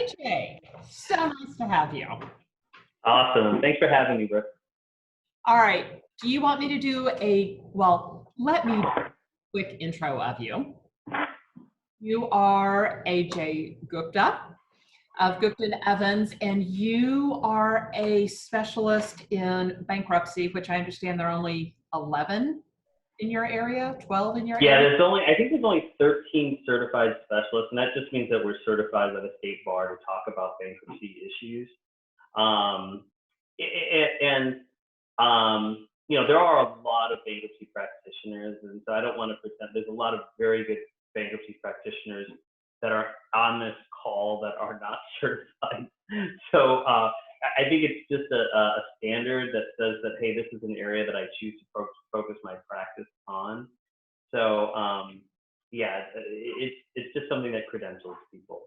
Ajay, so nice to have you. Awesome. Thanks for having me, Brooke. All right, do you want me to do let me do a quick intro of you. You are Ajay Gupta of Gupta Edwards, and you are a specialist in bankruptcy, which I understand there are only 11 in your area, 12 in your area? I think there's only 13 certified specialists, and that just means that we're certified by the state bar to talk about bankruptcy issues. There are a lot of bankruptcy practitioners, and so I don't want to pretend. There's a lot of very good bankruptcy practitioners that are on this call that are not certified. So I think it's just a standard that says that, hey, this is an area that I choose to focus my practice on. So it's just something that credentials people.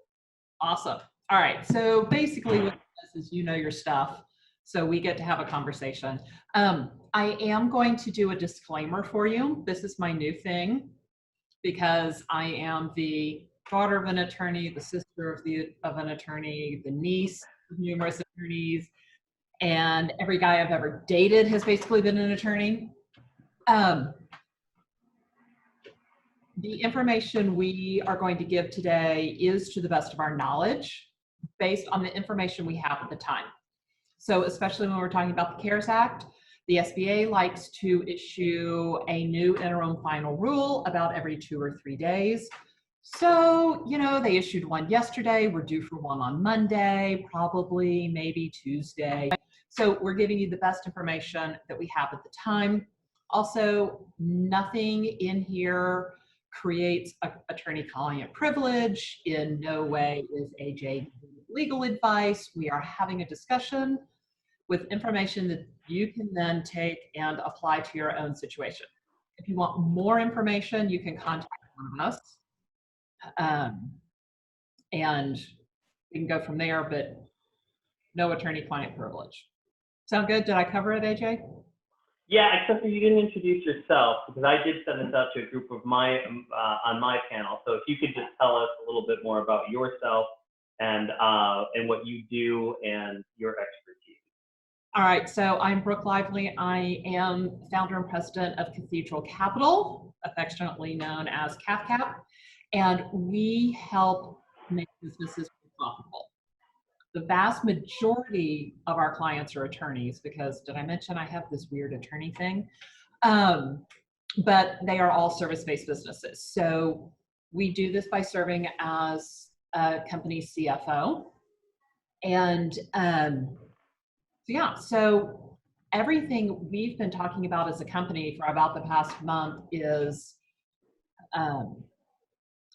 Awesome. All right. So basically what it does is you know your stuff. So we get to have a conversation. I am going to do a disclaimer for you. This is my new thing because I am the daughter of an attorney, the sister of an attorney, the niece of numerous attorneys, and every guy I've ever dated has basically been an attorney. The information we are going to give today is to the best of our knowledge based on the information we have at the time. So especially when we're talking about the CARES Act, the SBA likes to issue a new interim final rule about every 2 or 3 days. So, they issued one yesterday. We're due for one on Monday, probably maybe Tuesday. So we're giving you the best information that we have at the time. Also, nothing in here creates attorney-client privilege. In no way is AJ legal advice. We are having a discussion with information that you can then take and apply to your own situation. If you want more information, you can contact one of us. And we can go from there, but no attorney-client privilege. Sound good? Did I cover it, AJ? Yeah, except for you didn't introduce yourself, because I did send this out to a group of on my panel. So if you could just tell us a little bit more about yourself and what you do and your expertise. All right, so I'm Brooke Lively. I am founder and president of Cathedral Capital, affectionately known as CAFCAP, and we help make businesses profitable. The vast majority of our clients are attorneys because, did I mention I have this weird attorney thing? But they are all service-based businesses. So we do this by serving as a company CFO. And so everything we've been talking about as a company for about the past month is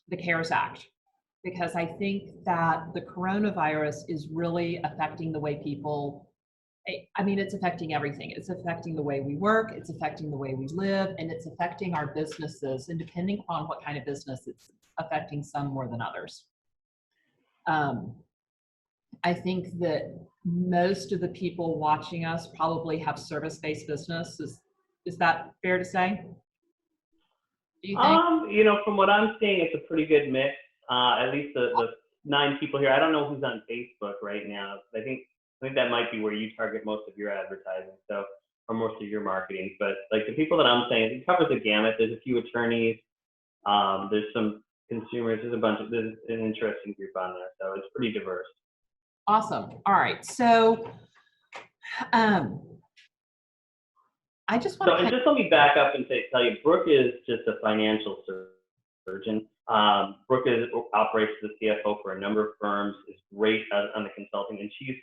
the CARES Act, because I think that the coronavirus is really affecting the way people, it's affecting everything. It's affecting the way we work, it's affecting the way we live, and it's affecting our businesses. And depending on what kind of business, it's affecting some more than others. I think that most of the people watching us probably have service-based business. Is that fair to say? Do you think? From what I'm seeing, it's a pretty good mix. At least the 9 people here. I don't know who's on Facebook right now. I think that might be where you target most of your advertising, or most of your marketing. But like the people that I'm saying, it covers the gamut. There's a few attorneys. There's some consumers. There's an interesting group on there. So it's pretty diverse. Awesome. All right. So, I just want to. Just let me back up and tell you, Brooke is just a financial surgeon. Brooke operates as the CFO for a number of firms. Is great on the consulting, and she's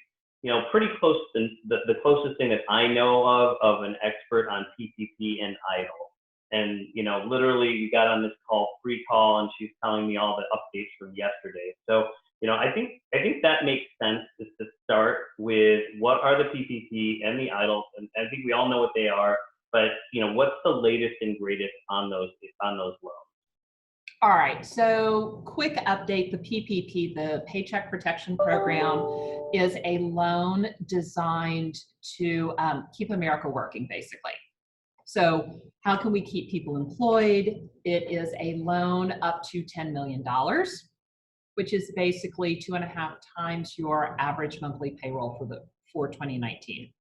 pretty close to the closest thing that I know of an expert on PPP and EIDL. And literally, we got on this pre-call, and she's telling me all the updates from yesterday. So. I think that makes sense is to start with what are the PPP and the EIDLs, and I think we all know what they are, but what's the latest and greatest on those loans? All right, so quick update, the PPP, the Paycheck Protection Program, is a loan designed to keep America working, basically. So how can we keep people employed? It is a loan up to $10 million. which is basically 2.5 times your average monthly payroll for 2019.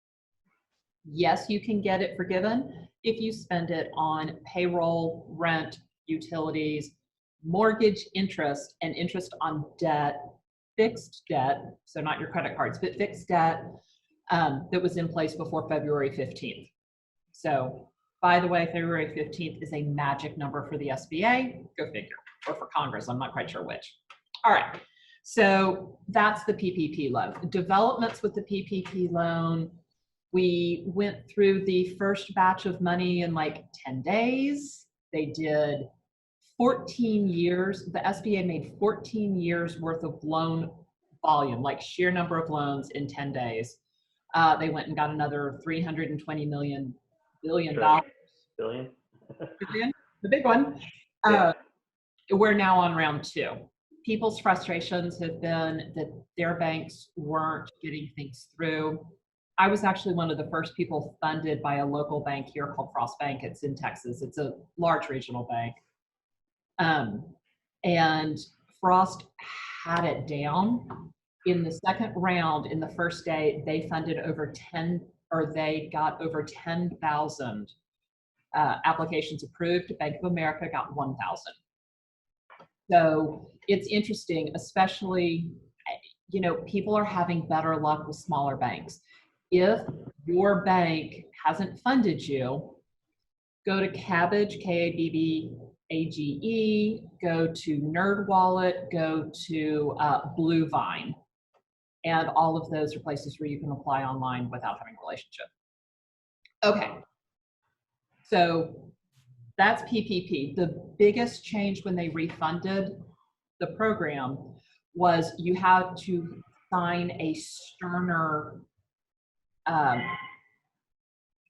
Yes, you can get it forgiven if you spend it on payroll, rent, utilities, mortgage interest, and interest on debt, fixed debt, so not your credit cards, but fixed debt that was in place before February 15th. So, by the way, February 15th is a magic number for the SBA, go figure, or for Congress, I'm not quite sure which. All right, so that's the PPP loan. Developments with the PPP loan, we went through the first batch of money in like 10 days. They did 14 years. The SBA made 14 years worth of loan volume, like sheer number of loans in 10 days. They went and got another $320 billion. Billion? The big one. Yeah. We're now on round 2. People's frustrations have been that their banks weren't getting things through. I was actually one of the first people funded by a local bank here called Frost Bank. It's in Texas. It's a large regional bank. And Frost had it down. In the second round, in the first day, they funded they got over 10,000 applications approved. Bank of America got 1,000. So it's interesting, especially, people are having better luck with smaller banks. If your bank hasn't funded you, go to Kabbage, Kabbage, go to NerdWallet, go to Bluevine. And all of those are places where you can apply online without having a relationship. Okay, so that's PPP. The biggest change when they refunded the program was you had to sign a sterner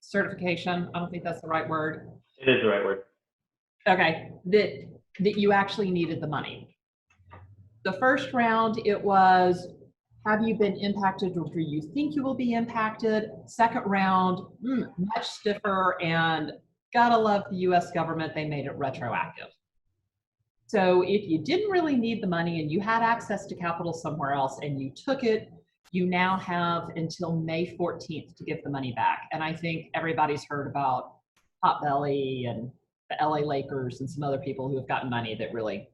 certification. I don't think that's the right word. It is the right word. Okay, that you actually needed the money. The first round, it was, have you been impacted or do you think you will be impacted? Second round, much stiffer, and gotta love the US government, they made it retroactive. So if you didn't really need the money and you had access to capital somewhere else and you took it, you now have until May 14th to give the money back. And I think everybody's heard about Potbelly and the LA Lakers and some other people who have gotten money that really,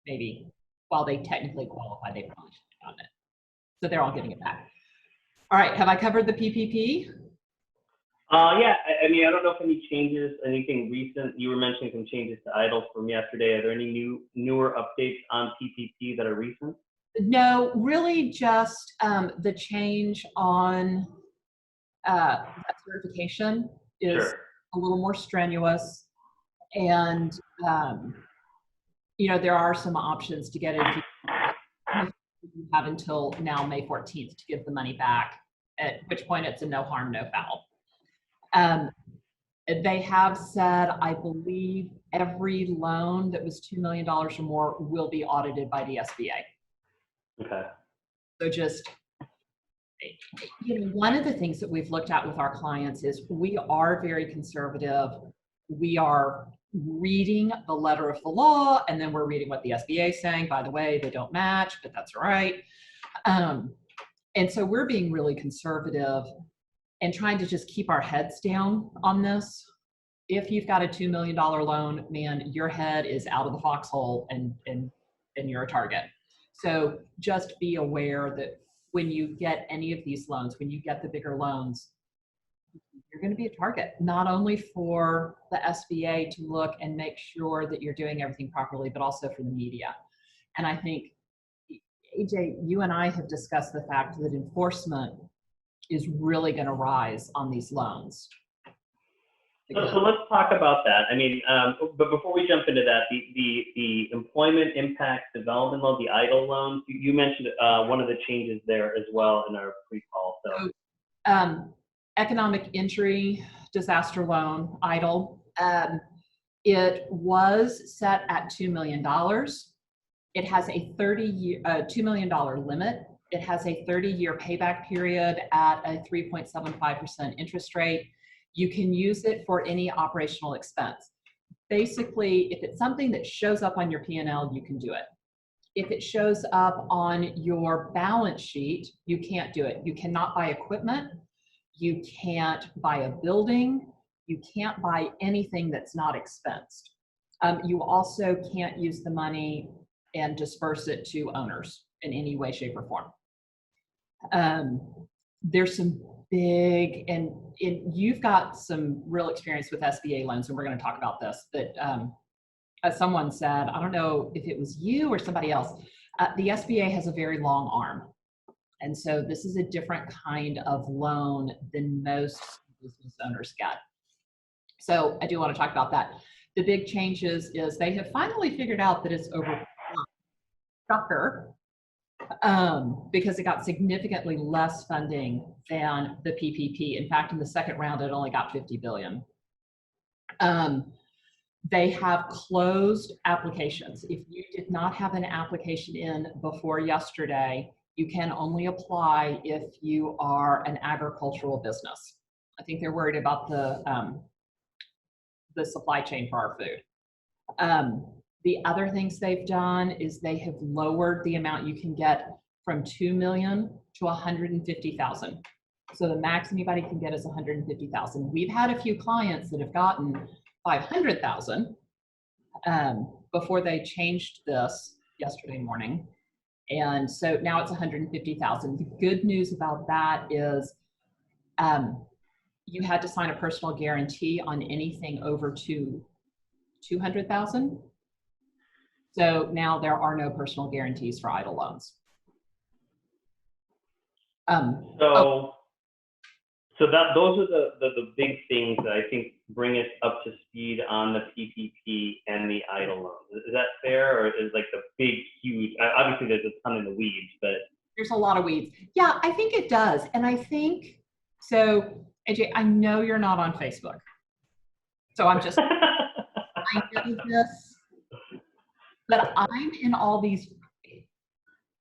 maybe, while they technically qualify, they probably shouldn't have gotten it. So they're all getting it back. All right, have I covered the PPP? Yeah, I mean, I don't know if any changes, anything recent. You were mentioning some changes to EIDL from yesterday. Are there any newer updates on PPP that are recent? No, really just the change on that certification is Sure. a little more strenuous. And, there are some options to get it. You have until now, May 14th, to give the money back, at which point it's a no harm, no foul. They have said, I believe, every loan that was $2 million or more will be audited by the SBA. Okay. So just, one of the things that we've looked at with our clients is we are very conservative. We are reading the letter of the law, and then we're reading what the SBA is saying. By the way, they don't match, but that's all right. And so we're being really conservative and trying to just keep our heads down on this. If you've got a $2 million loan, man, your head is out of the foxhole and you're a target. So just be aware that when you get any of these loans, when you get the bigger loans, you're going to be a target, not only for the SBA to look and make sure that you're doing everything properly, but also for the media. And I think, Ajay, you and I have discussed the fact that enforcement is really going to rise on these loans. So let's talk about that. I mean, but before we jump into that, the employment impact development loan, the EIDL loans, you mentioned one of the changes there as well in our pre-call. So, economic injury disaster loan, EIDL, it was set at $2 million. It has a $2 million limit. It has a 30-year payback period at a 3.75% interest rate. You can use it for any operational expense. basically, if it's something that shows up on your P&L, you can do it. If it shows up on your balance sheet, you can't do it. You cannot buy equipment. You can't buy a building. You can't buy anything that's not expensed. You also can't use the money and disperse it to owners in any way, shape, or form. There's some big, and you've got some real experience with SBA loans, and we're going to talk about this, but as someone said, I don't know if it was you or somebody else, the SBA has a very long arm. And so this is a different kind of loan than most business owners get. So I do want to talk about that. The big changes is they have finally figured out that it's over shocker, because it got significantly less funding than the PPP. In fact, in the second round, it only got $50 billion. They have closed applications. If you did not have an application in before yesterday, you can only apply if you are an agricultural business. I think they're worried about the supply chain for our food. The other things they've done is they have lowered the amount you can get from 2 million to 150,000. So the max anybody can get is 150,000. We've had a few clients that have gotten 500,000 before they changed this yesterday morning. And so now it's 150,000. The good news about that is you had to sign a personal guarantee on anything over 200,000. So now there are no personal guarantees for idle loans. So those are the big things that I think bring us up to speed on the PPP and the idle loans. Is that fair, or is like the big, huge? Obviously, there's a ton in the weeds, but there's a lot of weeds. Yeah, I think it does, and I think so. Ajay, I know you're not on Facebook, so I'm just I know this, but I'm in all these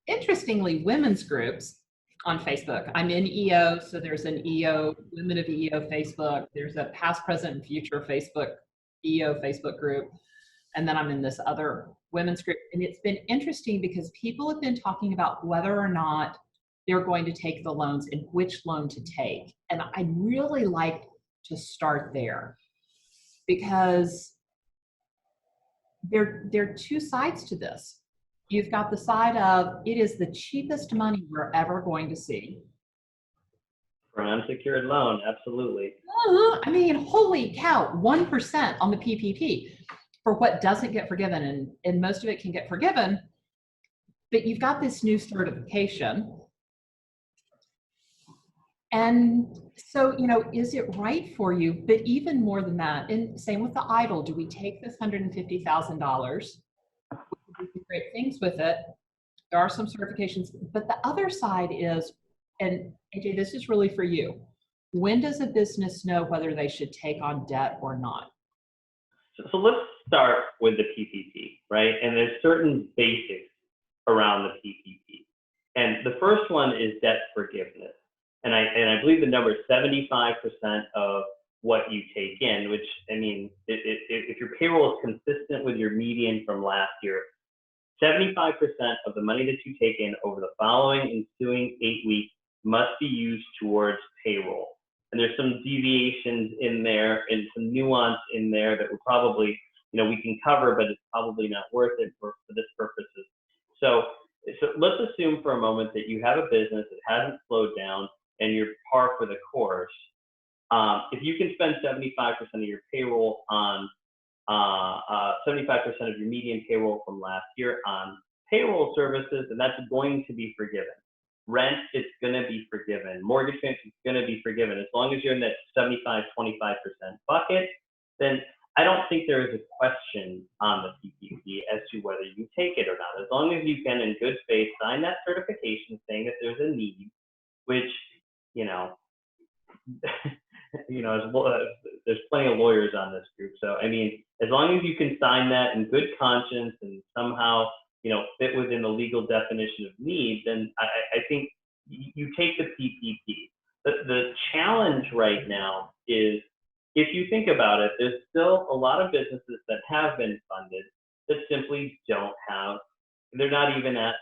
interestingly women's groups on Facebook. I'm in EO, so there's an EO, Women of EO Facebook. There's a past, present, and future EO Facebook group. And then I'm in this other women's group. And it's been interesting because people have been talking about whether or not they're going to take the loans and which loan to take. And I'd really like to start there because there are two sides to this. You've got the side of it is the cheapest money we're ever going to see. For an unsecured loan, absolutely. I mean, holy cow, 1% on the PPP for what doesn't get forgiven, and most of it can get forgiven, but you've got this new certification. And so, is it right for you? But even more than that, and same with the idle, do we take this $150,000? We do great things with it. There are some certifications, but the other side is, and Ajay, this is really for you. When does a business know whether they should take on debt or not? So let's start with the PPP, right? And there's certain basics around the PPP. And the first one is debt forgiveness. And I believe the number is 75% of what you take in, which, I mean, if your payroll is consistent with your median from last year, 75% of the money that you take in over the following ensuing 8 weeks must be used towards payroll. And there's some deviations in there and some nuance in there that we're probably, we can cover, but it's probably not worth it for this purposes. So let's assume for a moment that you have a business that hasn't slowed down and you're par for the course. If you can spend 75% of your payroll on 75% of your median payroll from last year on payroll services, and that's going to be forgiven. Rent, it's going to be forgiven. Mortgage payments, it's going to be forgiven. As long as you're in that 75-25% bucket, then I don't think there is a question on the PPP as to whether you take it or not. As long as you can, in good faith, sign that certification saying that there's a need, which, there's plenty of lawyers on this group. So, I mean, as long as you can sign that in good conscience and somehow, fit within the legal definition of need, then I think you take the PPP. The challenge right now is if you think about it, there's still a lot of businesses that have been funded that simply don't have, they're not even at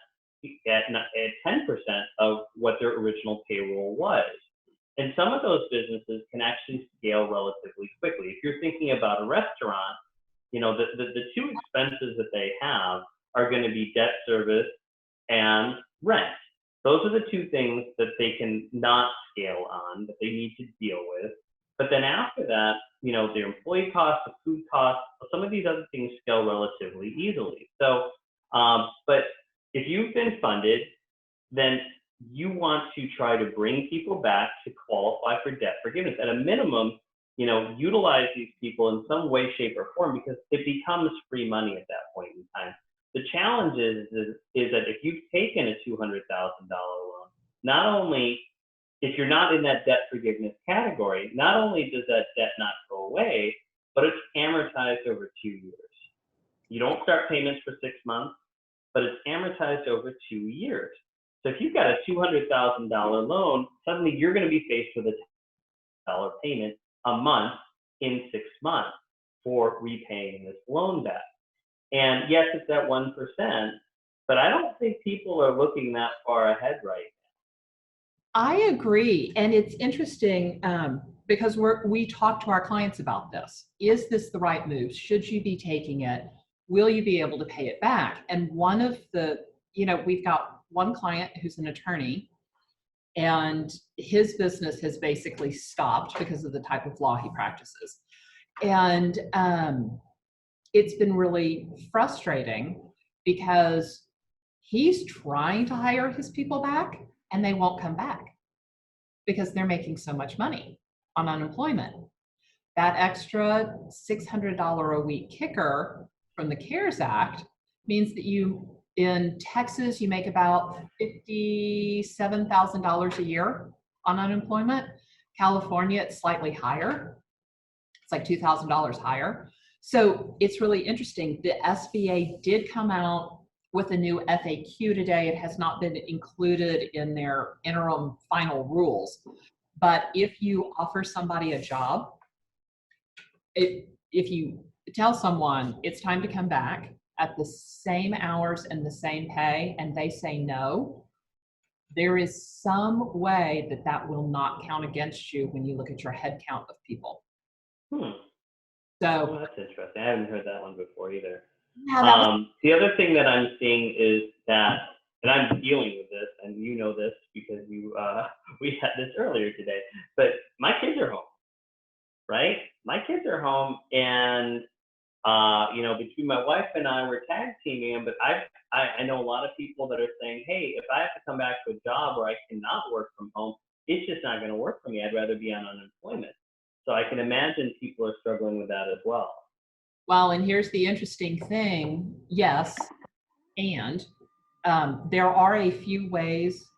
10% of what their original payroll was. And some of those businesses can actually scale relatively quickly. If you're thinking about a restaurant, the two expenses that they have are going to be debt service and rent. Those are the two things that they can not scale on, that they need to deal with. But then after that, their employee costs, the food costs, some of these other things scale relatively easily. So, but if you've been funded, then you want to try to bring people back to qualify for debt forgiveness. At a minimum, utilize these people in some way, shape, or form, because it becomes free money at that point in time. The challenge is that if you've taken a $200,000 loan, not only, if you're not in that debt forgiveness category, not only does that debt not go away, but it's amortized over 2 years. You don't start payments for 6 months, but it's amortized over 2 years. So if you've got a $200,000 loan, suddenly you're going to be faced with a $10 payment a month in 6 months for repaying this loan back. And yes, it's at 1%, but I don't think people are looking that far ahead right now. I agree. And it's interesting because we talk to our clients about this. Is this the right move? Should you be taking it? Will you be able to pay it back? And one of the, we've got one client who's an attorney, and his business has basically stopped because of the type of law he practices. And it's been really frustrating because he's trying to hire his people back and they won't come back because they're making so much money on unemployment. That extra $600 a week kicker from the CARES Act means that in Texas, you make about $57,000 a year on unemployment. California, it's slightly higher. It's like $2,000 higher. So it's really interesting. The SBA did come out with a new FAQ today. It has not been included in their interim final rules. But if you offer somebody a job, if you tell someone it's time to come back at the same hours and the same pay, and they say no, there is some way that will not count against you when you look at your head count of people. So that's interesting. I haven't heard that one before either. Yeah, the other thing that I'm seeing is that, and I'm dealing with this, and you know this because we had this earlier today, but my kids are home, right? My kids are home, and between my wife and I, we're tag teaming them, but I know a lot of people that are saying, hey, if I have to come back to a job where I cannot work from home, it's just not going to work for me. I'd rather be on unemployment. So I can imagine people are struggling with that as well. Well, and here's the interesting thing. Yes, and there are a few ways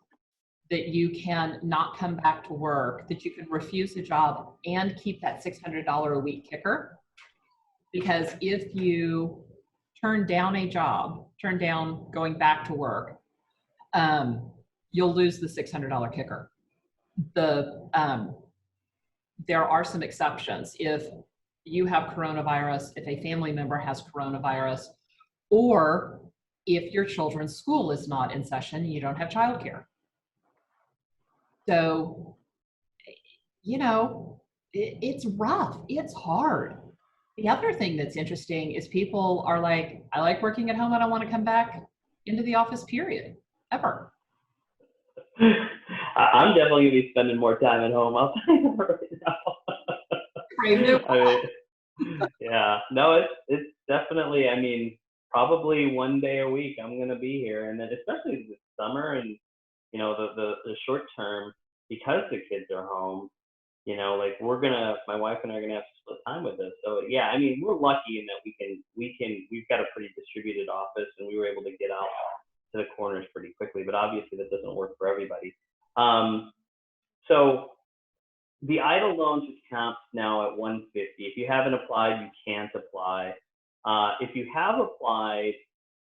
that you can not come back to work, that you can refuse a job and keep that $600 a week kicker. Because if you turn down a job, turn down going back to work, you'll lose the $600 kicker. There are some exceptions. If you have coronavirus, if a family member has coronavirus, or if your children's school is not in session, you don't have childcare. So, it's rough. It's hard. The other thing that's interesting is people are like, I like working at home. I don't want to come back into the office, period, ever. I'm definitely going to be spending more time at home. I'll tell you right now. Yeah, no, it's definitely, probably one day a week I'm going to be here. And then especially this summer and, the short term, because the kids are home, my wife and I are going to have to split time with this. So yeah, we're lucky in that we've got a pretty distributed office, and we were able to get out to the corners pretty quickly, but obviously that doesn't work for everybody. So the idle loans is capped now at 150. If you haven't applied, you can't apply. If you have applied,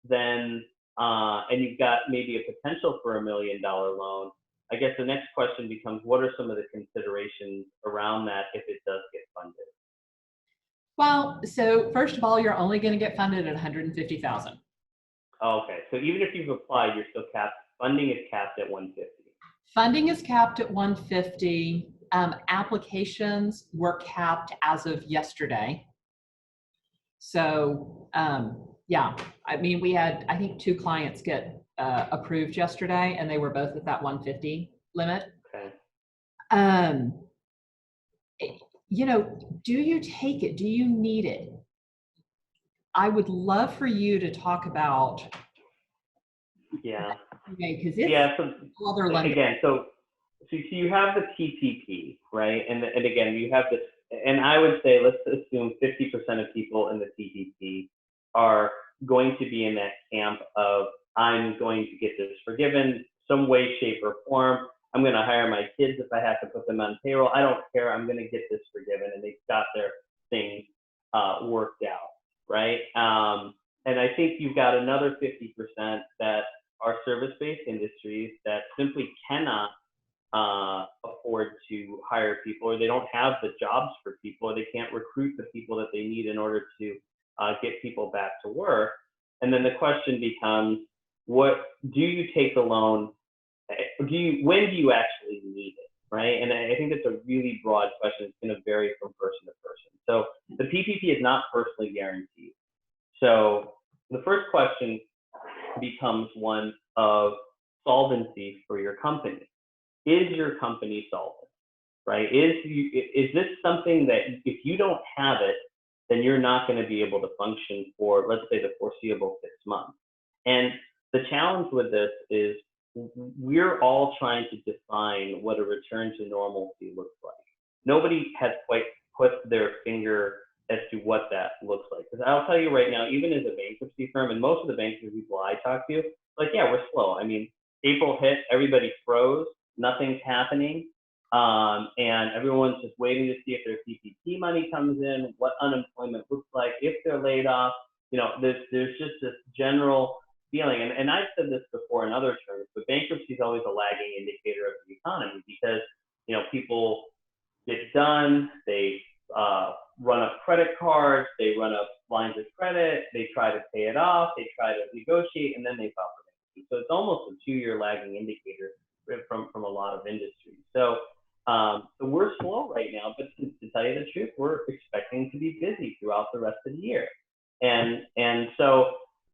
then and you've got maybe a potential for $1 million loan, I guess the next question becomes, what are some of the considerations around that if it does get funded? Well, so first of all, you're only going to get funded at 150,000. Oh, okay. So even if you've applied, you're still capped. Funding is capped at 150. Funding is capped at 150. Applications were capped as of yesterday. So yeah, I mean, we had, I think, 2 clients get approved yesterday, and they were both at that 150 limit. Okay. You know, do you take it? Do you need it? I would love for you to talk about. Yeah. Because it's Yeah. So other lenders. again, so you have the PPP, right? And again, you have this, and I would say, let's assume 50% of people in the PPP are going to be in that camp of, I'm going to get this forgiven some way, shape, or form. I'm going to hire my kids if I have to put them on payroll. I don't care. I'm going to get this forgiven, and they've got their things worked out, right? And I think you've got another 50% that are service-based industries that simply cannot afford to hire people, or they don't have the jobs for people, or they can't recruit the people that they need in order to get people back to work. And then the question becomes, what do you take a loan? When do you actually need it, right? And I think it's a really broad question. It's going to vary from person to person. So the PPP is not personally guaranteed. So the first question becomes one of solvency for your company. Is your company solvent, right? Is this something that if you don't have it, then you're not going to be able to function for, let's say, the foreseeable 6 months? And the challenge with this is we're all trying to define what a return to normalcy looks like. Nobody has quite put their finger as to what that looks like. Because I'll tell you right now, even as a bankruptcy firm, and most of the bankruptcy people I talk to, like, yeah, we're slow. I mean, April hit, everybody froze, nothing's happening. And everyone's just waiting to see if their PPP money comes in, what unemployment looks like, if they're laid off. You know, there's just this general feeling, and I've said this before in other terms, but bankruptcy is always a lagging indicator of the economy because, you know, people get done, they run up credit cards, they run up lines of credit, they try to pay it off, they try to negotiate, and then they file for bankruptcy. So it's almost a 2-year lagging indicator from a lot of industries. So we're slow right now, but to tell you the truth, we're expecting to be busy throughout the rest of the year.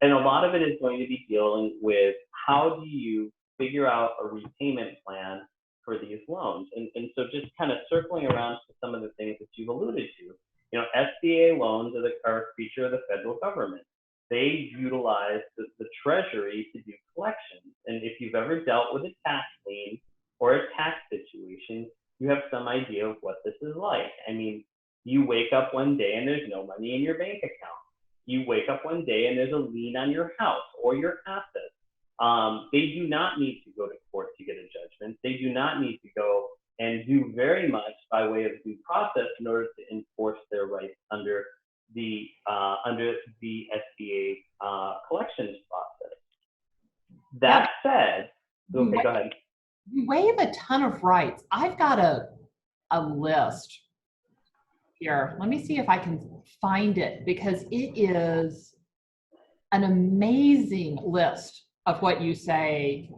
And a lot of it is going to be dealing with how do you figure out a repayment plan for these loans. And so just kind of circling around to some of the things that you've alluded to, you know, SBA loans are a feature of the federal government. They utilize the Treasury to do collections. And if you've ever dealt with a tax lien or a tax situation, you have some idea of what this is like. I mean, you wake up one day and there's no money in your bank account. You wake up one day and there's a lien on your house or your assets. They do not need to go to court to get a judgment. They do not need to go and do very much by way of due process in order to enforce their rights under the SBA collections process. That said, okay, go ahead. You waive a ton of rights. I've got a list here. Let me see if I can find it, because it is an amazing list of what you say.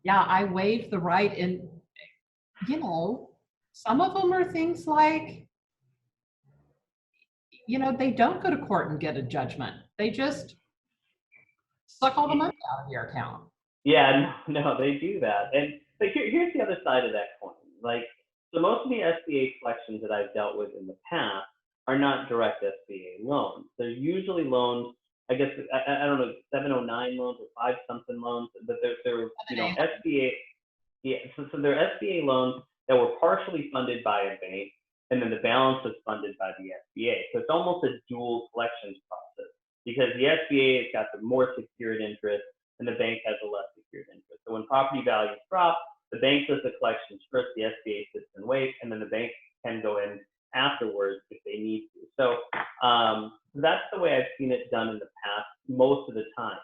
Yeah, I waived the right. And, you know, some of them are things like, you know, they don't go to court and get a judgment. They just suck all the money out of your account. Yeah, no, they do that. And but here's the other side of that coin. Like, so most of the SBA collections that I've dealt with in the past are not direct SBA loans. They're usually loans, I guess, I don't know, 709 loans or 5-something loans, but they're you know, SBA, yeah, so they're SBA loans that were partially funded by a bank, and then the balance was funded by the SBA. So it's almost a dual collections process, because the SBA has got the more secured interest and the bank has a less secured interest. So when property values drop, the bank does the collections first, the SBA sits and waits, and then the bank can go in afterwards if they need to. So that's the way I've seen it done in the past most of the time.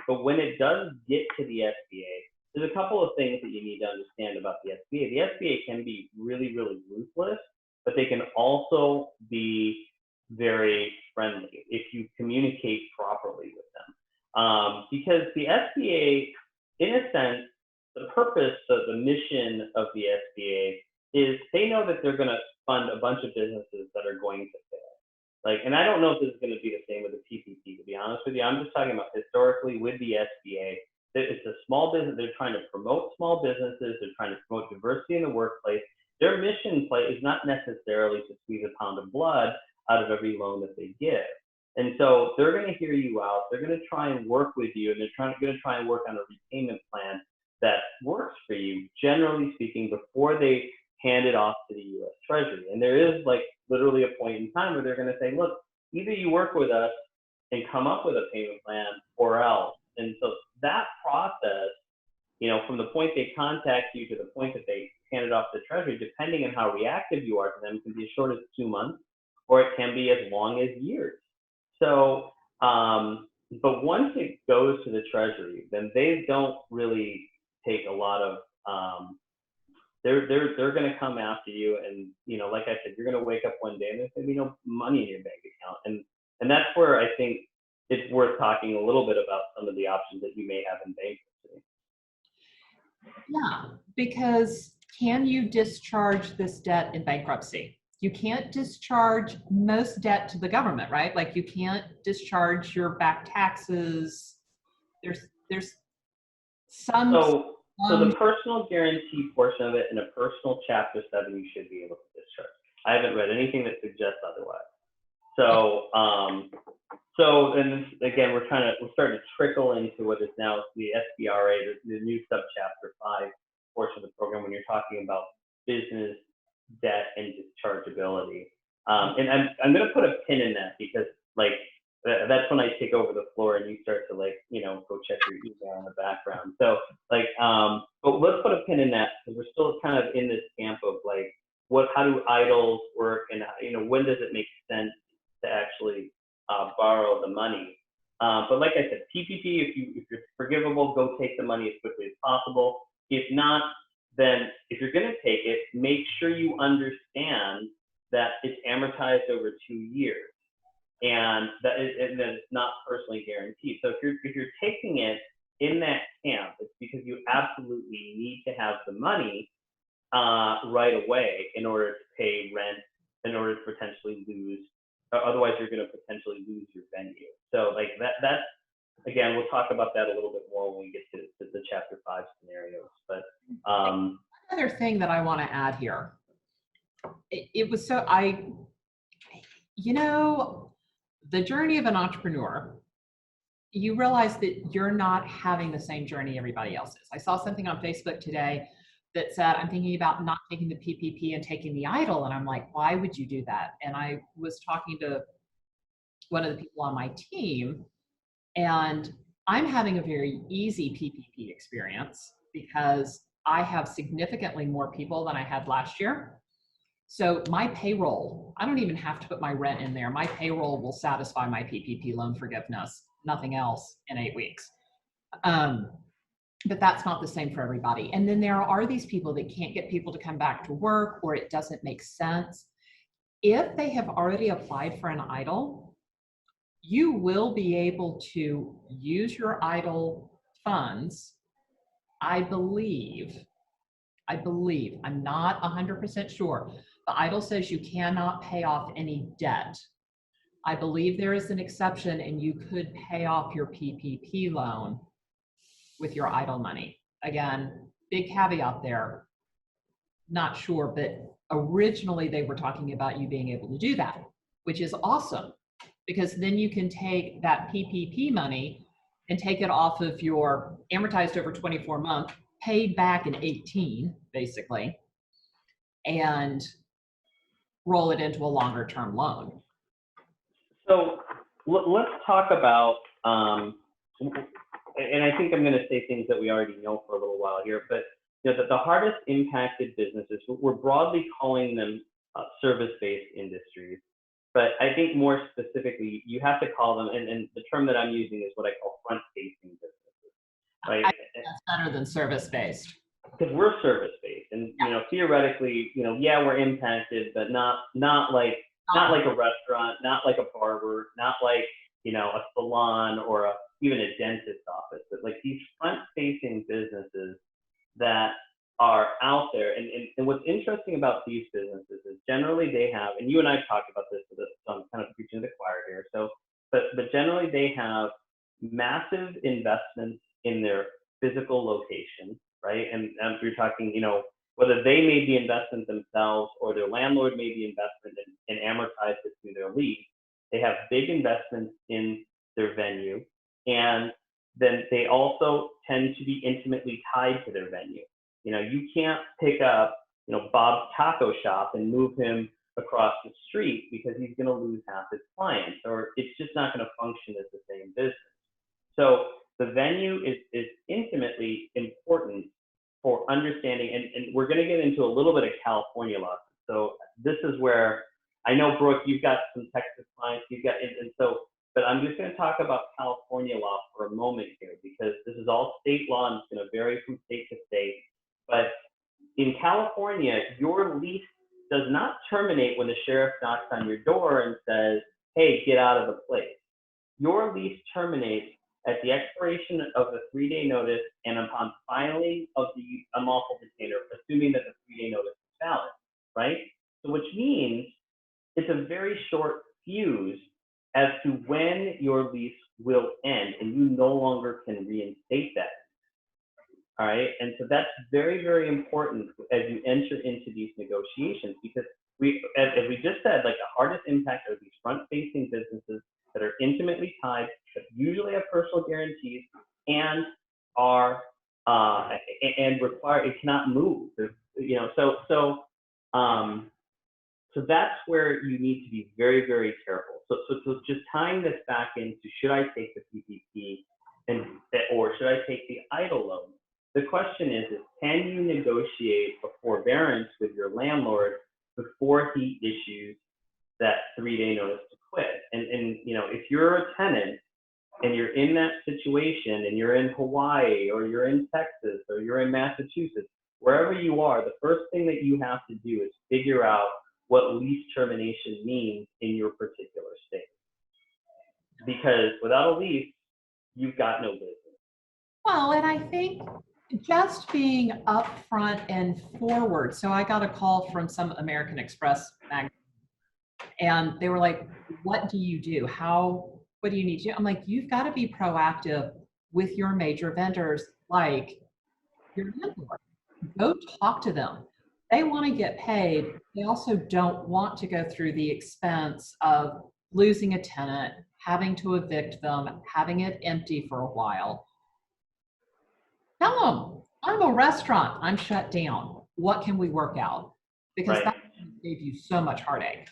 But when it does get to the SBA, there's a couple of things that you need to understand about the SBA. The SBA can be really, really ruthless, but they can also be very friendly if you communicate properly with them. Because the SBA, in a sense, the purpose of the mission of the SBA is they know that they're going to fund a bunch of businesses that are going to fail. Like, and I don't know if this is going to be the same with the PPP, to be honest with you. I'm just talking about historically with the SBA. It's a small business. They're trying to promote small businesses. They're trying to promote diversity in the workplace. Their mission play is not necessarily to squeeze a pound of blood out of every loan that they give. And so they're going to hear you out. They're going to try and work with you, and they're going to try and work on a repayment plan that works for you, generally speaking, before they hand it off to the U.S. Treasury. And there is like literally a point in time where they're going to say, look, either you work with us and come up with a payment plan or else. And so that process, you know, from the point they contact you to the point that they hand it off to the Treasury, depending on how reactive you are to them, can be as short as 2 months, or it can be as long as years. So, but once it goes to the Treasury, then they don't really take a lot of, they're going to come after you, and you know, like I said, you're going to wake up one day and there's going to be no money in your bank account, and that's where I think it's worth talking a little bit about some of the options that you may have in bankruptcy. Yeah, because can you discharge this debt in bankruptcy? You can't discharge most debt to the government, right? Like you can't discharge your back taxes. There's some. So the personal guarantee portion of it in a personal Chapter 7, you should be able to discharge. I haven't read anything that suggests otherwise. So, and again, we're starting to trickle into what is now the SBRA, the new subchapter 5 portion of the program when you're talking about business debt and dischargeability. And I'm going to put a pin in that because like that's when I take over the floor and you start to like, you know, go check your email in the background. So like, but let's put a pin in that because we're still kind of in this camp of like, how do IDLs work, and you know, when does it make sense to actually borrow the money? But like I said, PPP, if you're forgivable, go take the money as quickly as possible. If not, then if you're going to take it, make sure you understand that it's amortized over 2 years, and that it's not personally guaranteed. So if you're taking it in that camp, it's because you absolutely need to have the money right away in order to pay rent, in order to potentially lose. Otherwise, you're going to potentially lose your venue. So like that's, again, we'll talk about that a little bit more when we get to the Chapter 5 scenarios. But another thing that I want to add here, it was so, you know, the journey of an entrepreneur, you realize that you're not having the same journey everybody else is. I saw something on Facebook today that said, I'm thinking about not taking the PPP and taking the EIDL. And I'm like, why would you do that? And I was talking to one of the people on my team, and I'm having a very easy PPP experience because I have significantly more people than I had last year. So my payroll, I don't even have to put my rent in there. My payroll will satisfy my PPP loan forgiveness, nothing else in 8 weeks. But that's not the same for everybody. And then there are these people that can't get people to come back to work, or it doesn't make sense. If they have already applied for an EIDL, you will be able to use your EIDL funds, I believe, I'm not 100% sure. The EIDL says you cannot pay off any debt. I believe there is an exception, and you could pay off your PPP loan with your EIDL money. Again, big caveat there, not sure, but originally they were talking about you being able to do that, which is awesome, because then you can take that PPP money and take it off of your amortized over 24 months, paid back in 18, basically, and roll it into a longer term loan. So let's talk about, and I think I'm going to say things that we already know for a little while here, but you know, the hardest impacted businesses, we're broadly calling them service-based industries. But I think more specifically, you have to call them, and the term that I'm using is what I call front-facing businesses. Right? I think that's better than service-based. Because we're service-based, and you know, theoretically, you know, yeah, we're impacted, but not like not like a restaurant, not like a barber, not like, a salon or even a dentist office, but like these front-facing businesses that are out there. And what's interesting about these businesses is generally they have, and you and I talked about this, so I'm kind of preaching to the choir here. So, but generally they have massive investments in their physical location, right? And we're talking, whether they made the investment themselves or their landlord made the investment and amortized it through their lease. They have big investments in their venue, and then they also tend to be intimately tied to their venue. You can't pick up, Bob's Taco Shop and move him across the street because he's going to lose half his clients, or it's just not going to function as the same business. So the venue is intimately important for understanding, and we're going to get into a little bit of California law. So this is where I know, Brooke, you've got some Texas clients, but I'm just going to talk about California law for a moment here, because this is all state law and it's going to vary from state to state. But in California, your lease does not terminate when the sheriff knocks on your door and says, hey, get out of the place. Your lease terminates at the expiration of the 3-day notice and upon filing of the unlawful detainer, assuming that the 3-day notice is valid, right? So which means it's a very short fuse as to when your lease will end, and you no longer can reinstate that. All right, and so that's very, very important as you enter into these negotiations, because as we just said, like the hardest impact are these front-facing businesses that are intimately tied, that usually have personal guarantees, and are and require, it cannot move. So that's where you need to be very, very careful. So just tying this back into, should I take the PPP or should I take the idle loan? The question is can you negotiate a forbearance with your landlord before he issues that 3-day notice to quit? And if you're a tenant and you're in that situation and you're in Hawaii or you're in Texas or you're in Massachusetts, wherever you are, the first thing that you have to do is figure out what lease termination means in your particular state. Because without a lease, you've got no business. Well, and I think just being upfront and forward. So I got a call from some American Express magazine, and they were like, what do you do? What do you need to do? I'm like, you've got to be proactive with your major vendors, like your landlord. Go talk to them. They want to get paid. They also don't want to go through the expense of losing a tenant, having to evict them, having it empty for a while. Tell them, I'm a restaurant, I'm shut down. What can we work out? Because right. That gave you so much heartache.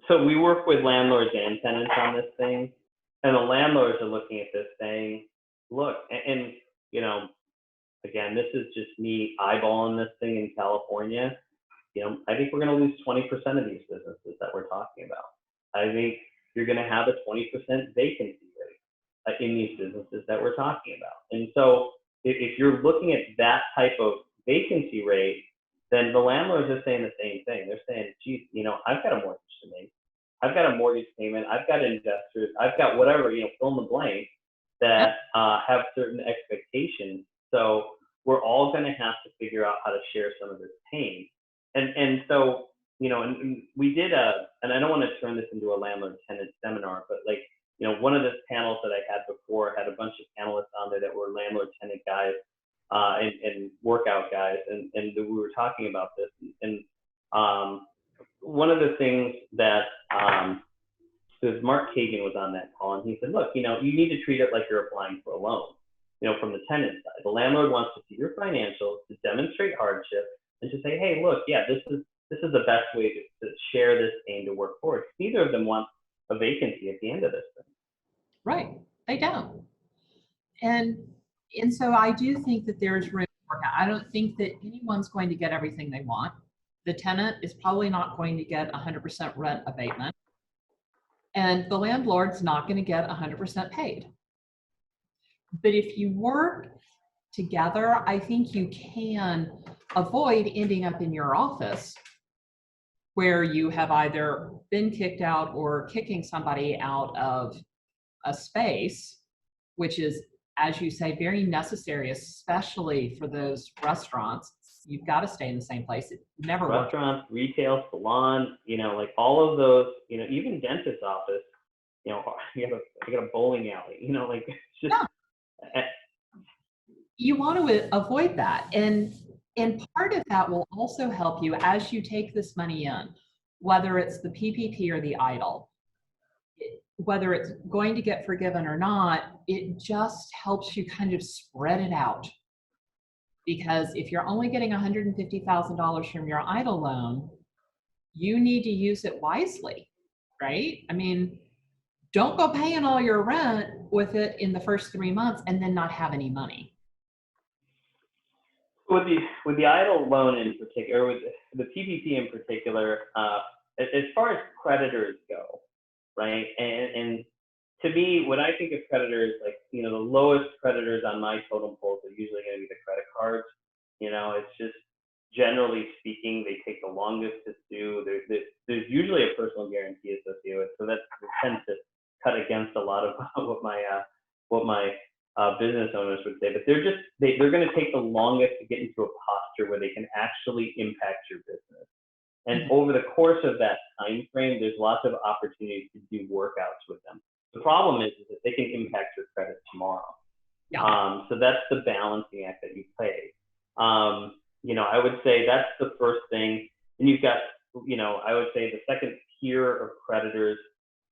So we work with landlords and tenants on this thing, and the landlords are looking at this saying, look, and again, this is just me eyeballing this thing in California. I think we're going to lose 20% of these businesses that we're talking about. I think you're going to have a 20% vacancy rate in these businesses that we're talking about. And so if you're looking at that type of vacancy rate, then the landlords are saying the same thing. They're saying, geez, I've got a mortgage to make. I've got a mortgage payment. I've got investors. I've got whatever, fill in the blank, that have certain expectations. So we're all going to have to figure out how to share some of this pain. And so, and we did and I don't want to turn this into a landlord tenant seminar, but one of the panels that I had before had a bunch of panelists on there that were landlord tenant guys and workout guys, and we were talking about this. And one of the things that Mark Kagan was on that call, and he said, look, you need to treat it like you're applying for a loan, from the tenant side. The landlord wants to see your financials to demonstrate hardship and to say, hey, look, yeah, this is the best way to share this pain to work forward. Neither of them want a vacancy at the end of this thing. Right, they don't. And so I do think that there's room to work out. I don't think that anyone's going to get everything they want. The tenant is probably not going to get 100% rent abatement. And the landlord's not going to get 100% paid. But if you work together, I think you can avoid ending up in your office where you have either been kicked out or kicking somebody out of a space, which is, as you say, very necessary, especially for those restaurants. You've got to stay in the same place. It never works. Restaurants, retail, salon, like all of those, even dentist's office, you got a bowling alley, like it's just. Yeah. You want to avoid that. And part of that will also help you as you take this money in, whether it's the PPP or the EIDL. Whether it's going to get forgiven or not, it just helps you kind of spread it out. Because if you're only getting $150,000 from your EIDL loan, you need to use it wisely, right? I mean, don't go paying all your rent with it in the first 3 months and then not have any money. With the EIDL loan in particular, or with the PPP in particular, as far as creditors go, right? And to me, when I think of creditors, like, the lowest creditors on my totem poles are usually going to be the credit cards. It's just, generally speaking, they take the longest to sue. There's usually a personal guarantee associated with it, so that tends to cut against a lot of what my business owners would say. But they're going to take the longest to get into a posture where they can actually impact your business. And over the course of that time frame, there's lots of opportunities to do workouts with them. The problem is that they can impact your credit tomorrow. Yeah. So that's the balancing act that you play. I would say that's the first thing. And you've got, I would say the second tier of creditors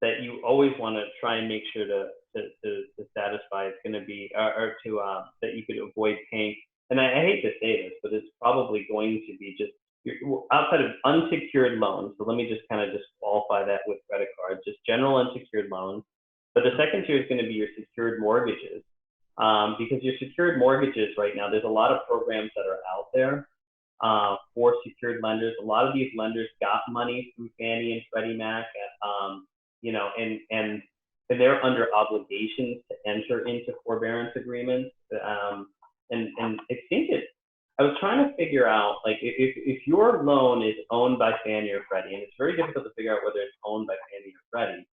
that you always want to try and make sure to satisfy is going to be, that you could avoid paying. And I hate to say this, but it's probably going to be just outside of unsecured loans. So let me just kind of qualify that with credit cards, just general unsecured loans. But the second tier is going to be your secured mortgages. Because your secured mortgages right now, there's a lot of programs that are out there for secured lenders. A lot of these lenders got money through Fannie and Freddie Mac, and they're under obligations to enter into forbearance agreements. And I think I was trying to figure out, like, if your loan is owned by Fannie or Freddie, and it's very difficult to figure out whether it's owned by Fannie or Freddie,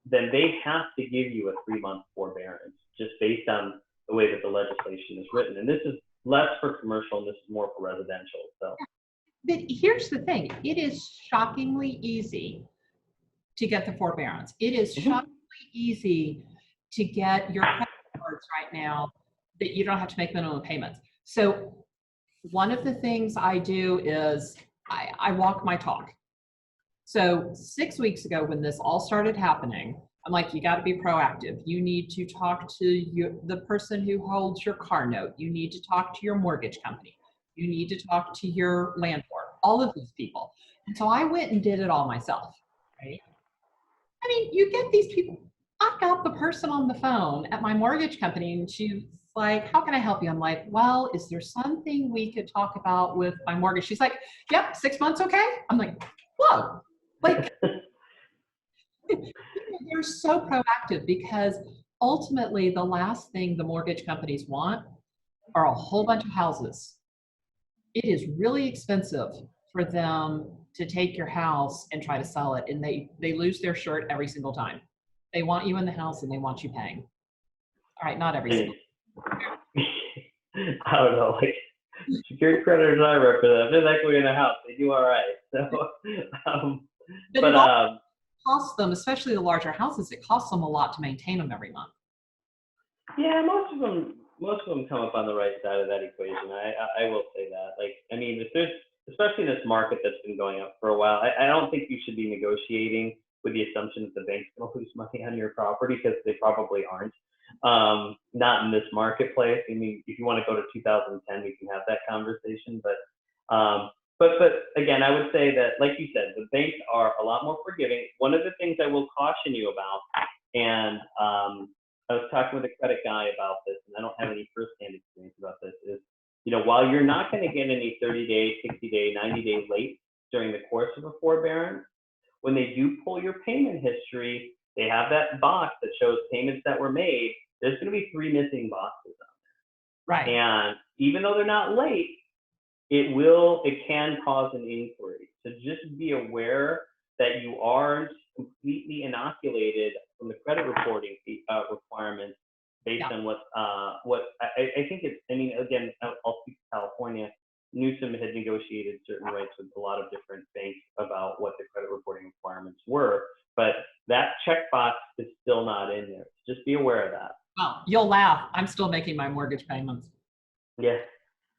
then they have to give you a 3-month forbearance, just based on the way that the legislation is written. And this is less for commercial, and this is more for residential. So, but here's the thing: it is shockingly easy to get the forbearance. It is shockingly easy to get your credit cards right now that you don't have to make minimum payments. So one of the things I do is I walk my talk. So 6 weeks ago, when this all started happening, I'm like, you got to be proactive. You need to talk to the person who holds your car note. You need to talk to your mortgage company. You need to talk to your landlord, all of these people. And so I went and did it all myself, right? I mean, you get these people. I got the person on the phone at my mortgage company, and she's like, how can I help you? I'm like, well, is there something we could talk about with my mortgage? She's like, yep, 6 months, okay? I'm like, whoa. Like, they're so proactive, because ultimately the last thing the mortgage companies want are a whole bunch of houses. It is really expensive for them to take your house and try to sell it, and they lose their shirt every single time. They want you in the house and they want you paying. All right, not every single. I don't know, like, secured creditors I represent, if there's equity in the house, they do all right. So, but it costs them, especially the larger houses, it costs them a lot to maintain them every month. Yeah, most of them come up on the right side of that equation. I will say that. Like, I mean, if there's, especially in this market that's been going up for a while, I don't think you should be negotiating with the assumption that the bank's going to lose money on your property, because they probably aren't. Not in this marketplace. I mean, if you want to go to 2010, we can have that conversation. But again, I would say that, like you said, the banks are a lot more forgiving. One of the things I will caution you about, and I was talking with a credit guy about this, and I don't have any firsthand experience about this, is, while you're not going to get any 30-day, 60-day, 90-day late during the course of a forbearance, when they do pull your payment history, they have that box that shows payments that were made. There's going to be 3 missing boxes on there. Right. And even though they're not late, it can cause an inquiry. So just be aware that you aren't completely inoculated from the credit reporting requirements based on what I think it's, I mean, again, I'll speak to California. Newsom had negotiated certain rights with a lot of different banks about what the credit reporting requirements were, but that checkbox is still not in there. Just be aware of that. Well, you'll laugh. I'm still making my mortgage payments. Yeah.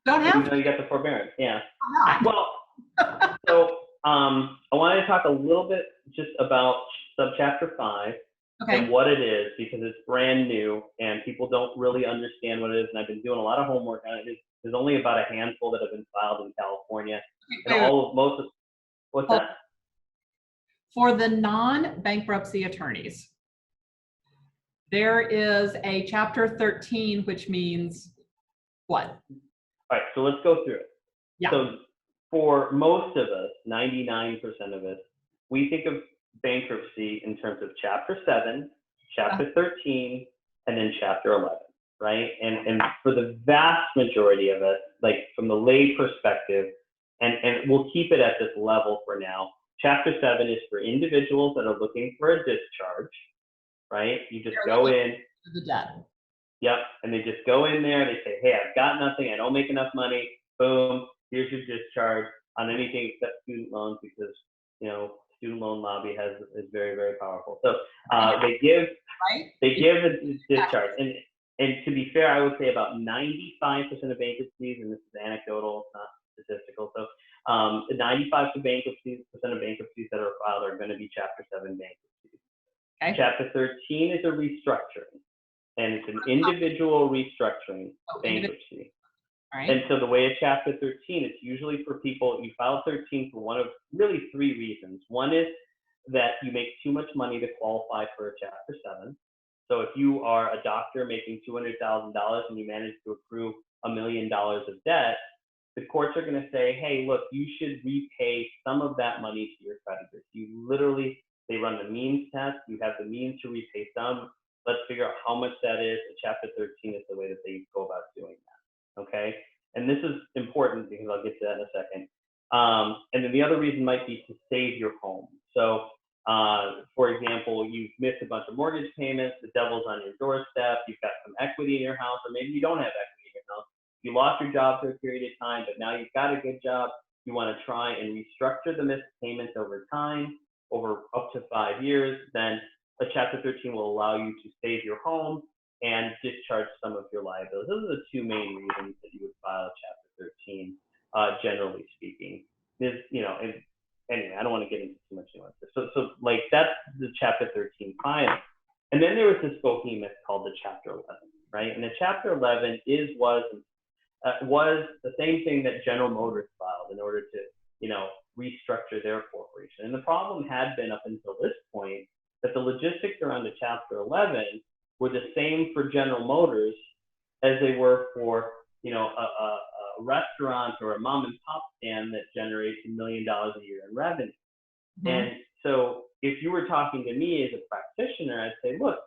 Don't have Even though to. you got the forbearance. Yeah. I'm not. Well, so I wanted to talk a little bit just about subchapter 5 Okay. and what it is, because it's brand new and people don't really understand what it is. And I've been doing a lot of homework on it. There's only about a handful that have been filed in California. And what's that? For the non-bankruptcy attorneys, there is a chapter 13, which means what? All right, so let's go through it. Yeah. So for most of us, 99% of us, we think of bankruptcy in terms of chapter 7, chapter 13, and then chapter 11, right? And for the vast majority of us, like from the lay perspective, and we'll keep it at this level for now, chapter 7 is for individuals that are looking for a discharge, right? You just go in. The debt. Yep, and they just go in there, they say, hey, I've got nothing, I don't make enough money, boom, here's your discharge on anything except student loans, because, you know, student loan lobby is very, very powerful. So they give a discharge. And to be fair, I would say about 95% of bankruptcies, and this is anecdotal, it's not statistical, so 95% of bankruptcies that are filed are going to be chapter 7 bankruptcies. Okay. Chapter 13 is a restructuring. And it's an individual restructuring bankruptcy. All right. And so the way a chapter 13, it's usually for people, you file 13 for one of really 3 reasons. One is that you make too much money to qualify for a chapter 7. So if you are a doctor making $200,000 and you manage to accrue $1 million of debt, the courts are going to say, hey, look, you should repay some of that money to your creditors. You literally, they run the means test. You have the means to repay some. Let's figure out how much that is. And chapter 13 is the way that they go about doing that. Okay. And this is important because I'll get to that in a second. And then the other reason might be to save your home. So, for example, you've missed a bunch of mortgage payments. The devil's on your doorstep. You've got some equity in your house, or maybe you don't have equity in your house. You lost your job for a period of time, but now you've got a good job. You want to try and restructure the missed payments over time, over up to 5 years. Then a chapter 13 will allow you to save your home and discharge some of your liabilities. Those are the 2 main reasons that you would file a chapter 13, generally speaking. And anyway, I don't want to get into too much nuance. So like that's the chapter 13 filing. And then there was this behemoth called the chapter 11, right? And the chapter 11 was the same thing that General Motors filed in order to, restructure their corporation. And the problem had been up until this point that the logistics around the chapter 11 were the same for General Motors as they were for, a restaurant or a mom and pop stand that generates $1 million a year in revenue. Mm-hmm. And so if you were talking to me as a practitioner, I'd say, look,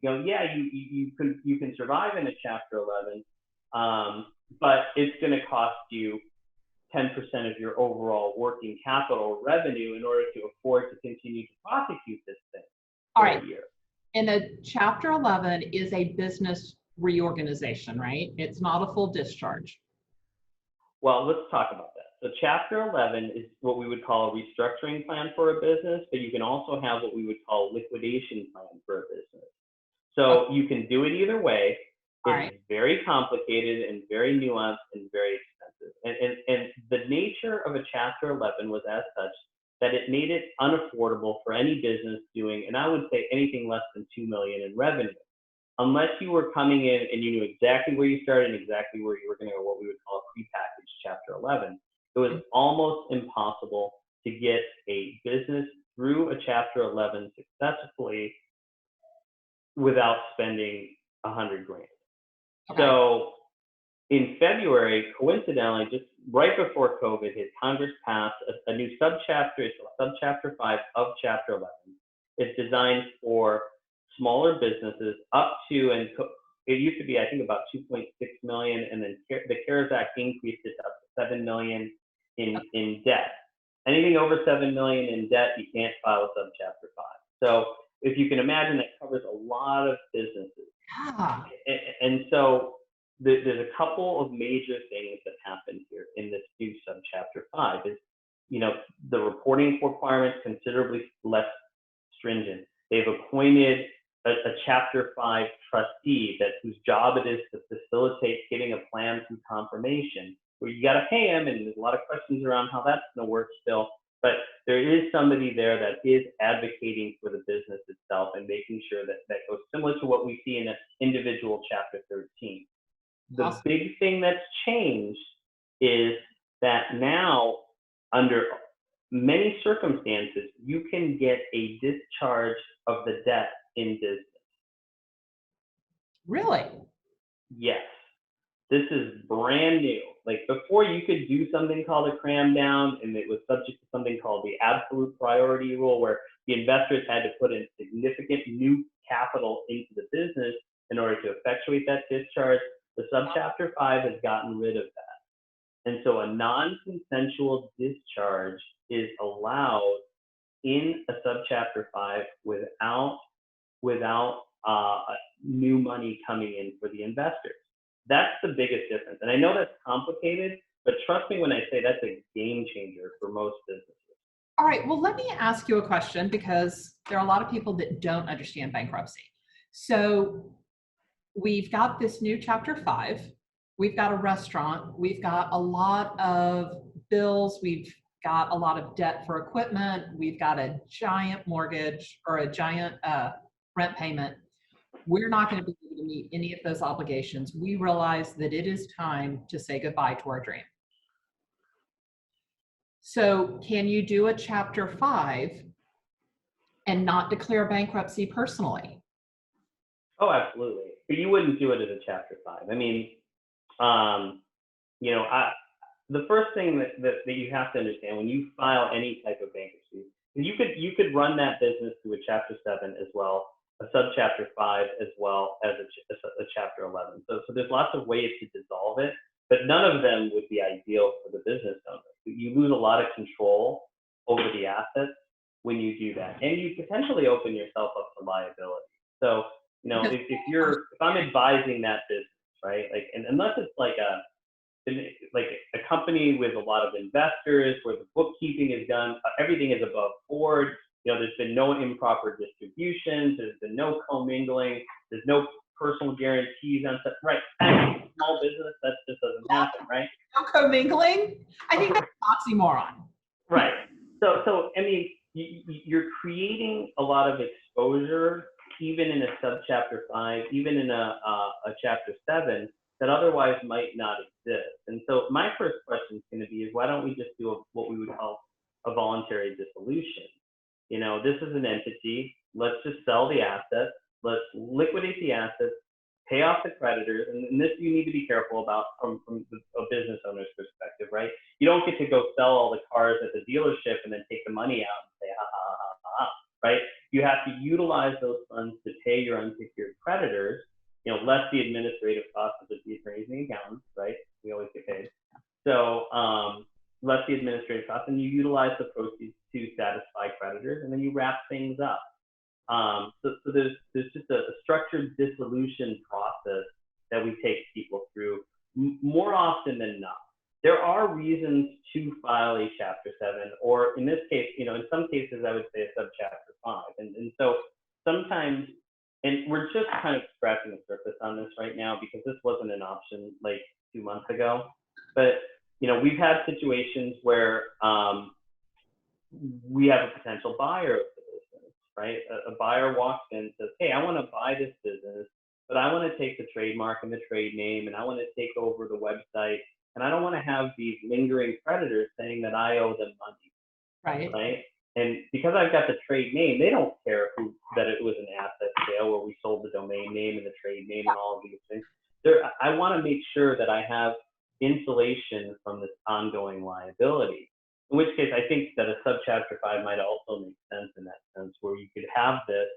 you can survive in a chapter 11, but it's going to cost you 10% of your overall working capital revenue in order to afford to continue to prosecute this thing for a year. And a chapter 11 is a business reorganization, right? It's not a full discharge. Well, let's talk about that. So chapter 11 is what we would call a restructuring plan for a business, but you can also have what we would call a liquidation plan for a business. So you can do it either way. It's very complicated and very nuanced and very expensive. And the nature of a chapter 11 was as such that it made it unaffordable for any business doing, and I would say anything less than $2 million in revenue, unless you were coming in and you knew exactly where you started and exactly where you were going to go, what we would call a prepackaged chapter 11. It was almost impossible to get a business through a chapter 11 successfully without spending $100,000. Okay. So in February, coincidentally, just right before COVID hit, Congress passed a new subchapter, it's subchapter 5 of chapter 11. It's designed for smaller businesses up to, and it used to be, I think, about 2.6 million, and then the CARES Act increased it up to 7 million in debt. Anything over 7 million in debt, you can't file a subchapter 5. So if you can imagine, that covers a lot of businesses. Yeah. And so there's a couple of major things that happen here in this new subchapter 5 is, the reporting requirements considerably less stringent. They've appointed a chapter 5 trustee whose job it is to facilitate getting a plan through confirmation, where you got to pay him, and there's a lot of questions around how that's going to work still. But there is somebody there that is advocating for the business itself and making sure that goes similar to what we see in an individual chapter 13. The Awesome. big thing that's changed is that now, under many circumstances, you can get a discharge of the debt in business. Really? Yes. This is brand new. Like, before, you could do something called a cram down, and it was subject to something called the absolute priority rule, where the investors had to put in significant new capital into the business in order to effectuate that discharge. The subchapter 5 has gotten rid of that. And so a non-consensual discharge is allowed in a subchapter 5 without new money coming in for the investors. That's the biggest difference. And I know that's complicated, but trust me when I say that's a game changer for most businesses. All right, well, let me ask you a question, because there are a lot of people that don't understand bankruptcy. So we've got this new chapter 5. We've got a restaurant. We've got a lot of bills. We've got a lot of debt for equipment. We've got a giant mortgage or a giant rent payment. We're not going to be able to meet any of those obligations. We realize that it is time to say goodbye to our dream. So can you do a chapter 5 and not declare bankruptcy personally? Oh, absolutely. But you wouldn't do it as a chapter 5. I mean, the first thing that you have to understand when you file any type of bankruptcy, you could run that business through a chapter 7 as well, a subchapter 5 as well as a chapter 11. So there's lots of ways to dissolve it, but none of them would be ideal for the business owner. You lose a lot of control over the assets when you do that, and you potentially open yourself up to liability. So if I'm advising that business, right, like, and unless it's like a company with a lot of investors where the bookkeeping is done, everything is above board. There's been no improper distributions. There's been no commingling. There's no personal guarantees on stuff. Right. As a small business, that just doesn't happen, right? No commingling? I think that's an oxymoron. Right. So I mean, you're creating a lot of exposure, even in a subchapter 5, even in a chapter 7, that otherwise might not exist. And so my first question is going to be is, why don't we just do what we would call a voluntary dissolution? This is an entity. Let's just sell the assets. Let's liquidate the assets, pay off the creditors. And this you need to be careful about from a business owner's perspective, right? You don't get to go sell all the cars at the dealership and then take the money out and say, ha, ha, ha, ha, ha, right? You have to utilize those funds to pay your unsecured creditors, less the administrative costs of the attorneys and the accountants, right? We always get paid. So less the administrative costs, and you utilize the proceeds to satisfy creditors, and then you wrap things up. So there's just a structured dissolution process that we take people through more often than not. There are reasons to file a chapter 7, or in this case, in some cases, I would say a subchapter 5. And so sometimes, and we're just kind of scratching the surface on this right now because this wasn't an option like 2 months ago. But, we've had situations where we have a potential buyer of the business, right? A buyer walks in and says, hey, I want to buy this business, but I want to take the trademark and the trade name, and I want to take over the website, and I don't want to have these lingering creditors saying that I owe them money. Right. And because I've got the trade name, they don't care that it was an asset sale where we sold the domain name and the trade name and all of these things. I want to make sure that I have insulation from this ongoing liability. In which case, I think that a subchapter 5 might also make sense in that sense, where you could have this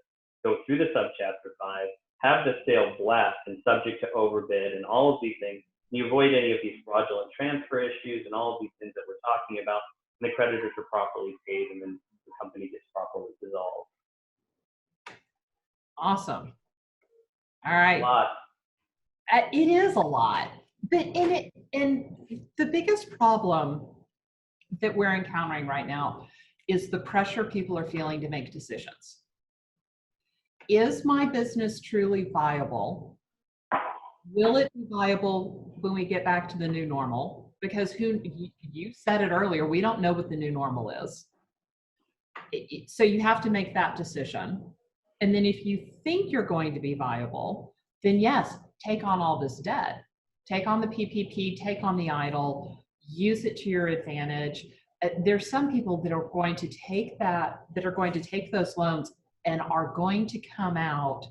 go through the subchapter 5, have the sale blessed and subject to overbid and all of these things. You avoid any of these fraudulent transfer issues and all of these things that we're talking about. and the creditors are properly paid, and then the company gets properly dissolved. Awesome. All right. A lot. It is a lot, but and the biggest problem that we're encountering right now is the pressure people are feeling to make decisions. Is my business truly viable? Will it be viable when we get back to the new normal? Because you said it earlier, we don't know what the new normal is. So you have to make that decision. And then if you think you're going to be viable, then yes, take on all this debt. Take on the PPP, take on the EIDL, use it to your advantage. There's some people that are going to take those loans and are going to come out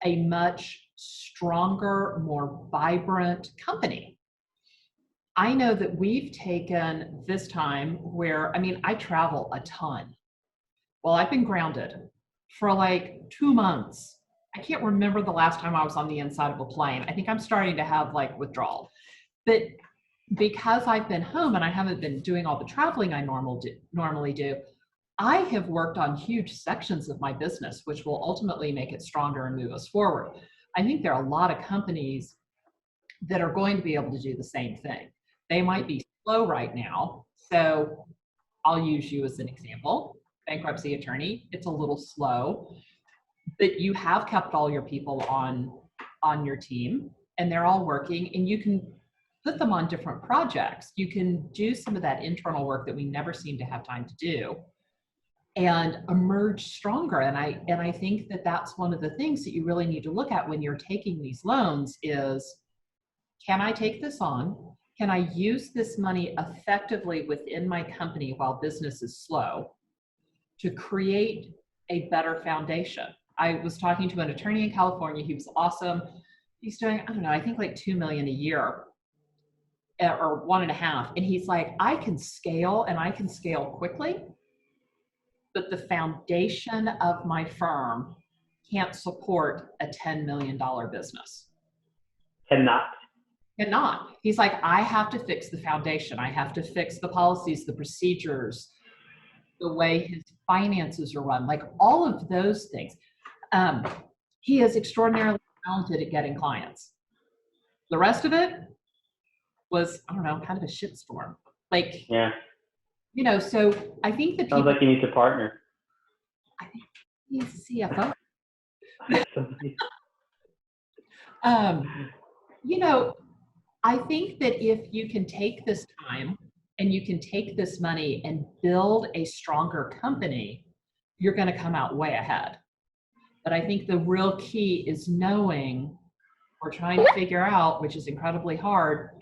a much stronger, more vibrant company. I know that we've taken this time where, I travel a ton. Well, I've been grounded for like 2 months. I can't remember the last time I was on the inside of a plane. I think I'm starting to have like withdrawal. But because I've been home and I haven't been doing all the traveling I normally do, I have worked on huge sections of my business, which will ultimately make it stronger and move us forward. I think there are a lot of companies that are going to be able to do the same thing. They might be slow right now. So I'll use you as an example. Bankruptcy attorney, it's a little slow, but you have kept all your people on your team and they're all working, and you can put them on different projects. You can do some of that internal work that we never seem to have time to do and emerge stronger. And I think that that's one of the things that you really need to look at when you're taking these loans is, can I take this on? Can I use this money effectively within my company while business is slow to create a better foundation? I was talking to an attorney in California. He was awesome. He's doing, I don't know, I think like $2 million a year or 1.5. And he's like, I can scale and I can scale quickly, but the foundation of my firm can't support a $10 million business. Cannot. He's like, I have to fix the foundation. I have to fix the policies, the procedures, the way his finances are run, like all of those things. He is extraordinarily talented at getting clients. The rest of it was, I don't know, kind of a shitstorm. Like, yeah. So I think that sounds like you need to partner. I think he needs a CFO. I think that if you can take this time and you can take this money and build a stronger company, you're going to come out way ahead. But I think the real key is knowing or trying to figure out, which is incredibly hard,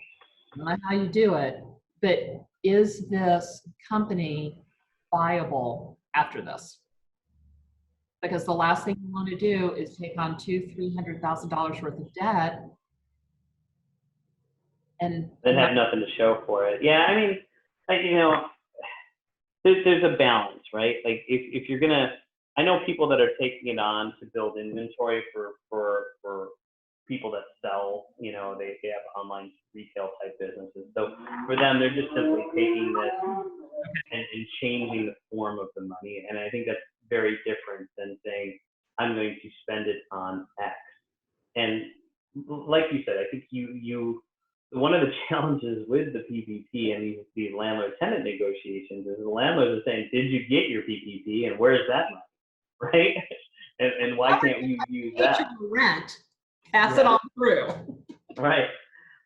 not how you do it, but is this company viable after this? Because the last thing you want to do is take on $200,000-$300,000 worth of debt and have nothing to show for it. Yeah, there's a balance, right? Like if you're gonna, I know people that are taking it on to build inventory for people that sell, they have online retail type businesses. So for them, they're just simply taking this and changing the form of the money. And I think that's very different than saying, I'm going to spend it on X. And like you said, I think one of the challenges with the PPP and these landlord-tenant negotiations is the landlords are saying, did you get your PPP and where's that money, right? and why can't you use that? Rent, pass it on through. Right.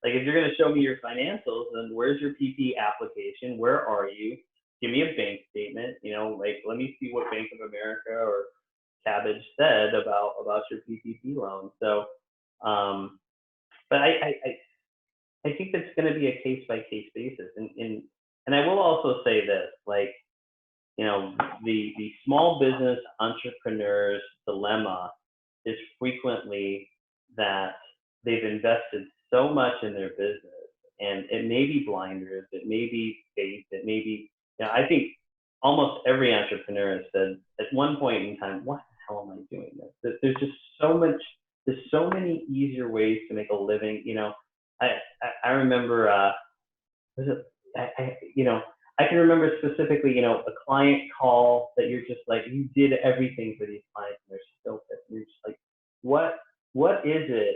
Like if you're going to show me your financials, then where's your PP application? Where are you? Give me a bank statement. Let me see what Bank of America or Cabbage said about your PPP loan. So, but I think that's going to be a case by case basis. And I will also say this, the small business entrepreneur's dilemma is frequently that they've invested so much in their business, and it may be blinders, it may be faith, it may be, I think almost every entrepreneur has said at one point in time, what the hell am I doing this? There's just there's so many easier ways to make a living. I remember, I can remember specifically, a client call that you're just like, you did everything for these clients and they're still pissed. And you're just like, what is it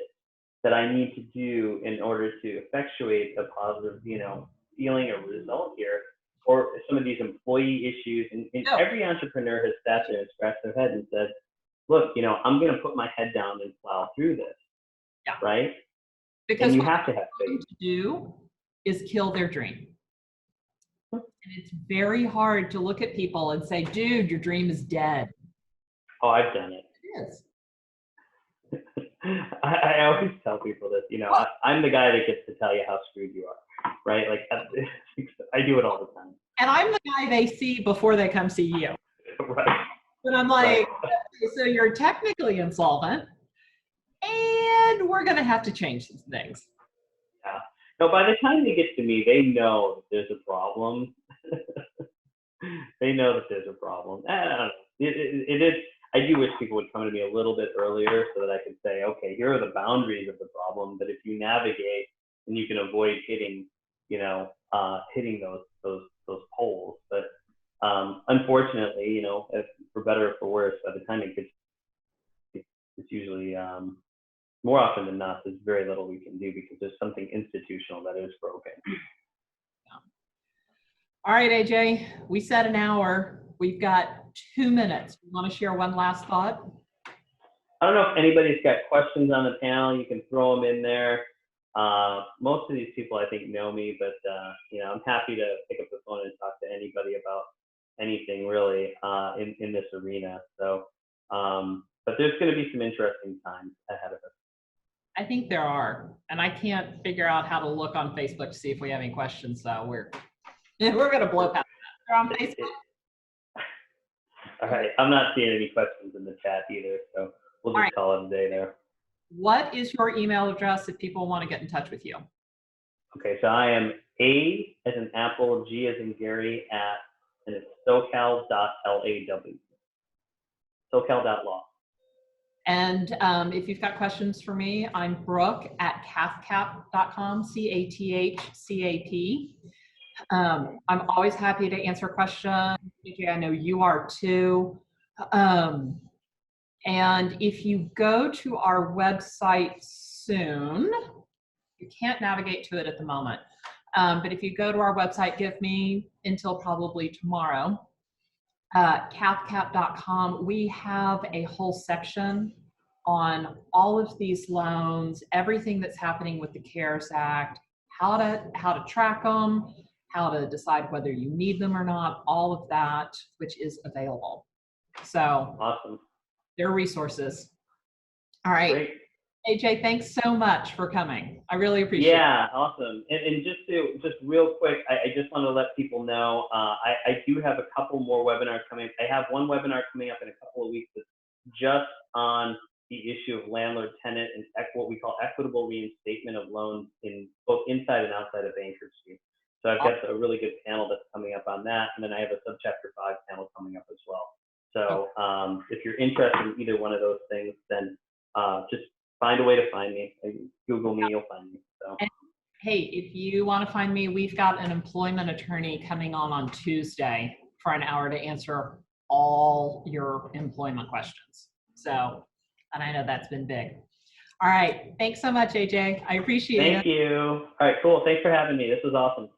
that I need to do in order to effectuate a positive, feeling or result here? Or some of these employee issues, and every entrepreneur has sat there and scratched their head and said, look, I'm going to put my head down and plow through this. Yeah. Right? Because and you what have to have faith. To do is kill their dream. And it's very hard to look at people and say, dude, your dream is dead. Oh, I've done it. It is. I always tell people this, I'm the guy that gets to tell you how screwed you are, right? Like, I do it all the time. And I'm the guy they see before they come see you. Right. And I'm like, okay, so you're technically insolvent, and we're going to have to change some things. Yeah. No, by the time they get to me, they know that there's a problem. They know that there's a problem. I don't know. It is. I do wish people would come to me a little bit earlier so that I could say, okay, here are the boundaries of the problem. But if you navigate and you can avoid hitting, hitting those poles. But unfortunately, if for better or for worse, by the time it gets, it's usually more often than not, there's very little we can do because there's something institutional that is broken. Yeah. All right, AJ, we said an hour. We've got 2 minutes. You want to share one last thought? I don't know if anybody's got questions on the panel. You can throw them in there. Most of these people, I think, know me, but I'm happy to pick up the phone and talk to anybody about anything really in this arena. So, but there's going to be some interesting times ahead of us. I think there are, and I can't figure out how to look on Facebook to see if we have any questions. So we're going to blow past that. They're on Facebook. All right. I'm not seeing any questions in the chat either, so we'll just call it a day there. What is your email address if people want to get in touch with you? Okay, so I am A as in Apple, G as in Gary, and it's socal.law. Socal.law. And if you've got questions for me, I'm Brooke at cathcap.com, CATHCAP. I'm always happy to answer questions. I know you are too. And if you go to our website soon, you can't navigate to it at the moment. But if you go to our website, give me until probably tomorrow, cathcap.com, we have a whole section on all of these loans, everything that's happening with the CARES Act, how to track them, how to decide whether you need them or not, all of that, which is available. So awesome. There are resources. All right. Great. AJ, thanks so much for coming. I really appreciate it. Yeah, awesome. And just real quick, I just want to let people know, I do have a couple more webinars coming. I have one webinar coming up in a couple of weeks that's just on the issue of landlord-tenant and what we call equitable reinstatement of loans in both inside and outside of bankruptcy. So I've got a really good panel that's coming up on that. And then I have a subchapter 5 panel coming up as well. So if you're interested in either one of those things, then just find a way to find me. Google me, you'll find me. So. And, hey, if you want to find me, we've got an employment attorney coming on Tuesday for an hour to answer all your employment questions. So, and I know that's been big. All right. Thanks so much, AJ. I appreciate it. Thank you. All right, cool. Thanks for having me. This was awesome.